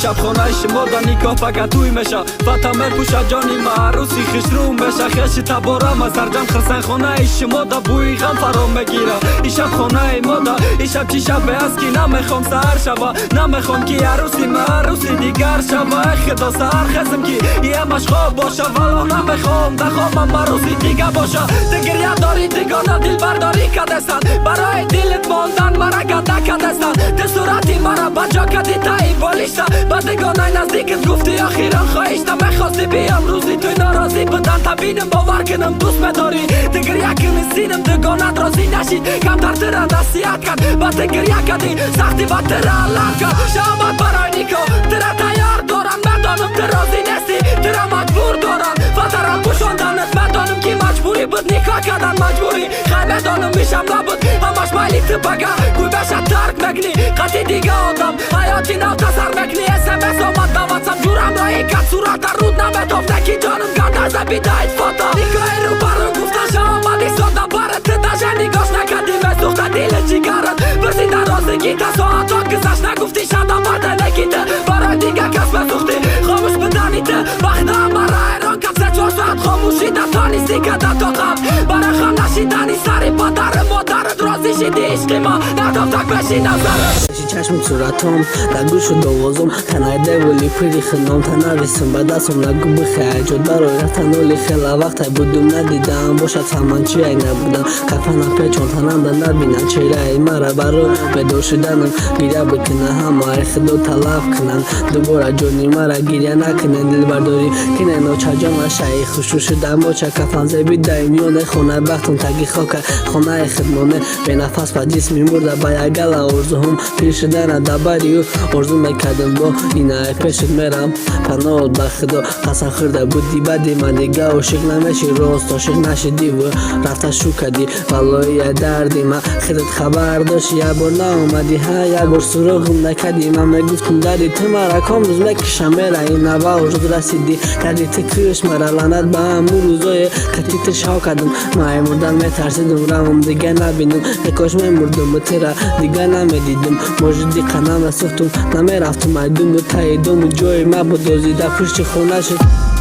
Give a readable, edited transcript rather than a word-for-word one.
شب خونهش مودا نیکا فقط توی میشه فاطمه پوشا جانی معروسی خشروم بشه خش تبارا مزرجان خرسن خونهش مودا بوی غم فرام میگیره این شب خونه مودا این شب چی شب است که نمیخوام سهر شبا نمیخوام که عروسی معروسی دیگر شبا خدا سهر خزم که یه مشخواب باشه ولو نمیخوام دخوام معروسی دیگه باشه دیگر یاد داری دیگانه دل برداری کدستن برای دلت ماندن مرا گنده کدستن ده صورتی مرا بجا کدی تایی بالیشتا بدگانای نزدیکت گفتی اخیرا خواهشتم میخواستی بیام روزی توی ناراضی بدن تبینم باور کنم دوست مداری دیگر یکی نسینم دگانت راضی نشید کم در تره نصیحت کن با دیگر یکدی سختی با تره علم کن شامت برای نیکو تره تیار دارن بدانم تره راضی نستی تره مجبور دارن فترم پوشاندنت بدانم که مجبوری بود نیکا کردن مجبوری خیلی بدانم میشم نبود همش مایلی تو بگه گوی بشه ترک مکنی قطعی دیگه آدم حیاتی نو تسر مکنی SMS آمد دواتم جورم رایی کت صورت رود نمیتافته کی جانم گرد از بیدایت فاتا نیکای رو برو گفتن شا آمدی سادم برت تدشه نگاش نکدی مسوخته دیل جیگرت برسی در رازگی تا ساعتا گذشت نگفتی شدم برده نگیته برای دیگه کس مسوختی خاموش بدنیته وقت مرا ایران کس چهار ساعت خاموشی در تا نیستی که در تا قبل برای خم نشیدنی سری پدر مادرت رازی شیدی عشقی ما ندافتک بشی نظرت چشم صورتم نگو شد آوازم تنایده ولی پری خنم تنویسم به دستم نگو بخیر جد برای رفتن ولی خیلی وقت بودم ندیدم باشد همان چی ای نبودم کفنم پیچون تنم در نبینم چیره ای مرا برای بدور شدنم گیره بکنه همه خدا طلب کنن دوباره جونی مرا گیره نکنن دل برداری کنه نوچه جان شایی خوشو شدم باچه کفن زبی دایمیونه خونه بختم تگی خاکه خونه خدمانه به نفس با جسمی مرده با یگل ارزوهم پیر شدن دبریو ارزو میکردم با اینه پیشت میرم پناه به خدا قسم خورده بودی بدی من دیگه عاشق نمیشی راست عاشق نشدی و رفته شو کردی والله دردی من خودت خبر داشتی یه بار نامدی ها یه بار سراغم نکردی من میگفتم دردی تو مرا کام روز میکشم میره این نوه وجود رسیدی کردی تکرش مرا لعنت به همون روزای کتیت شاو کردم من مردن میترسیدم روم دیگه نبینم نکاش میمردم تیره دیگه نمیدیدم موجودی قنم سختم نمیرفتم ایدوم و تاییدوم جای ما بود دوزیده پشت خونه شد